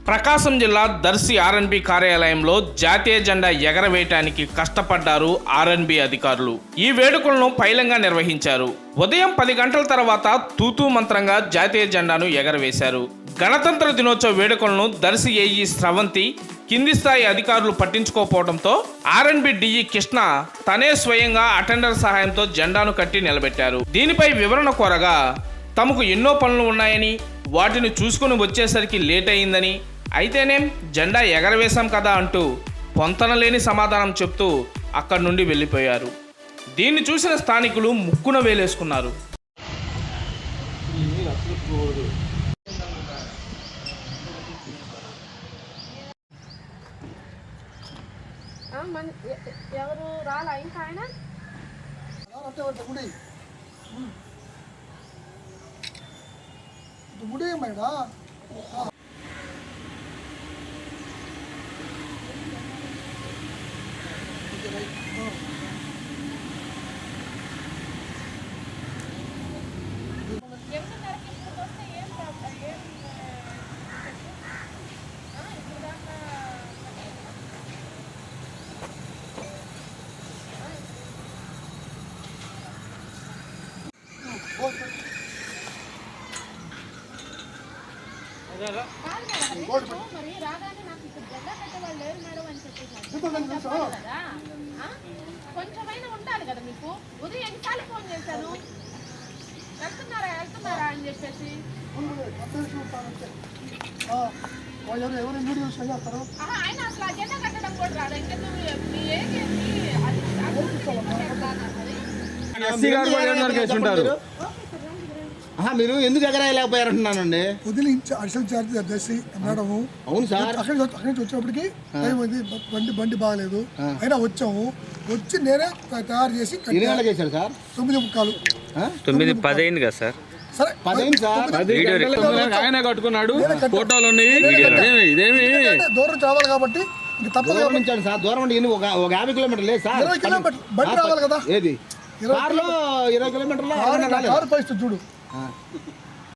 ప్రకాశం జిల్లా దర్శి ఆర్ఎన్బి కార్యాలయంలో జాతీయ జెండా ఎగరవేయటానికి కష్టపడ్డారు ఆర్ఎన్బి అధికారులు. ఈ వేడుకలను పైలంగా నిర్వహించారు. ఉదయం 10 గంటల తర్వాత తూతూ మంత్రంగా జాతీయ జెండాను ఎగరవేశారు. గణతంత్ర దినోత్సవ వేడుకలను దర్శి ఏఈ స్రవంతి కింది స్థాయి అధికారులు పట్టించుకోకపోవడంతో ఆర్ఎన్బి డిఈ కృష్ణ తనే స్వయంగా అటెండర్ సహాయంతో జెండాను కట్టి నిలబెట్టారు. దీనిపై వివరణ కోరగా తమకు ఎన్నో పనులు ఉన్నాయని, వాటిని చూసుకుని వచ్చేసరికి లేట్ అయిందని, అయితేనేం జెండా ఎగరవేశాం కదా అంటూ పొంతనలేని సమాధానం చెప్తూ అక్కడి నుండి వెళ్ళిపోయారు. దీన్ని చూసిన స్థానికులు ముక్కున వేలేసుకున్నారు. ఎవరు రాలా ఇంకా ఆయన గుడి మేడా మరి రాగానే నాకు ఇక్కడ జెండా పెట్టేవాళ్ళు లేరు మేడం అని చెప్పేసి కదా, కొంచెమైనా ఉండాలి కదా మీకు. ఉదయం ఎన్నిసార్లు ఫోన్ చేశాను, వెళ్తున్నారా అని చెప్పేసి. ఆయన అసలు ఆ జెండా కట్టడం కూడా రాదు. ఇంకా మీ ఏది మీరు ఎందుకు ఎగరాయలేకపోయారంటున్నానండి. పొద్దున అడిషనల్ ఛార్జ్ దర్శి మేడము. అవును సార్, అక్కడి నుంచి వచ్చినప్పటికి టైం అయింది, బండి బాగలేదు. అయినా వచ్చాము. వచ్చి నేనే తయారు చేసి చేశారు సార్. 9:15 9:10 అయింది కదా సార్. సరే 10 అయింది సార్. ఆయన కట్టుకున్నాడు, ఫోటోలు ఉన్నాయి. ఇదేమి దూరం రావాలి కాబట్టి ఇంక తప్పదు. గమనించండి సార్, దూరం అంటే ఒక 50 కిలోమీటర్లు లేదు సార్. 20 కిలోమీటర్లు బండి రావాలి కదా. ఏది 20 కిలోమీటర్లు కారు పరిస్థితి చూడు.